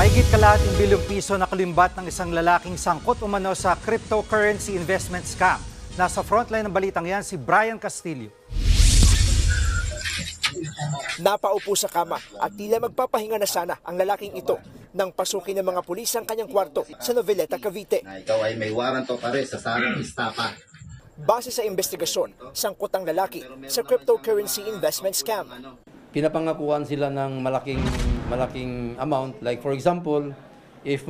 Mahigit kalahating bilyong piso na kalimbat ng isang lalaking sangkot umano sa cryptocurrency investment scam. Nasa frontline ng balitang yan si Brian Castillo. Napaupo sa kama at tila magpapahinga na sana ang lalaking ito nang pasukin ng mga pulis ang kanyang kwarto sa Noveleta, Cavite. Na ikaw ay may warrant of arrest sa sarang istapa. Base sa investigasyon, sangkot ang lalaki sa cryptocurrency investment scam. Pinapangakuan sila ng malaking amount. Like for example, if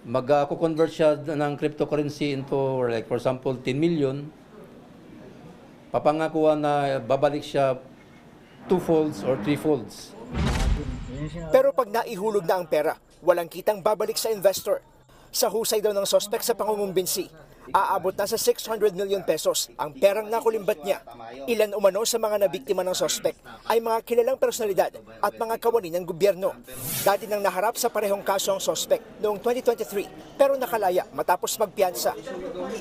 mag-convert siya ng cryptocurrency into, like for example, 10 million, papangakuan na babalik siya 2 folds or 3 folds. Pero pag naihulog na ang pera, walang kitang babalik sa investor. Sa husay daw ng sospek sa pangungumbinsi, aabot na sa 600 million pesos ang perang nakulimbat niya. Ilan umano sa mga nabiktima ng sospek ay mga kilalang personalidad at mga kawani ng gobyerno. Dati nang naharap sa parehong kaso ang sospek noong 2023 pero nakalaya matapos magpiyansa.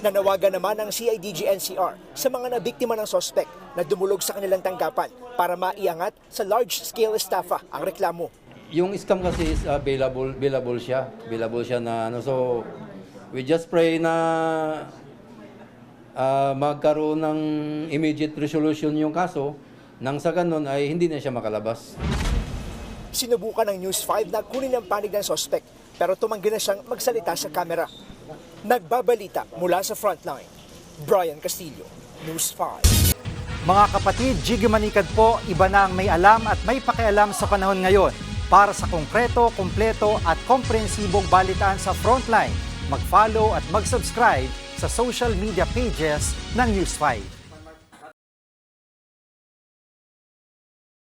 Nanawagan naman ang CIDG-NCR sa mga nabiktima ng sospek na dumulog sa kanilang tanggapan para maiangat sa large-scale estafa ang reklamo. Yung scam kasi is billable siya na ano, so we just pray na magkaroon ng immediate resolution yung kaso nang sa ganun ay hindi na siya makalabas. Sinubukan ng News 5 na kunin ang panig ng sospek pero tumanggi na siyang magsalita sa kamera. Nagbabalita mula sa frontline, Brian Castillo, News 5. Mga kapatid, Jiggy Manikad po, iba na ang may alam at may pakialam sa panahon ngayon. Para sa konkreto, kumpleto at komprehensibong balitaan sa Frontline, mag-follow at mag-subscribe sa social media pages ng News 5.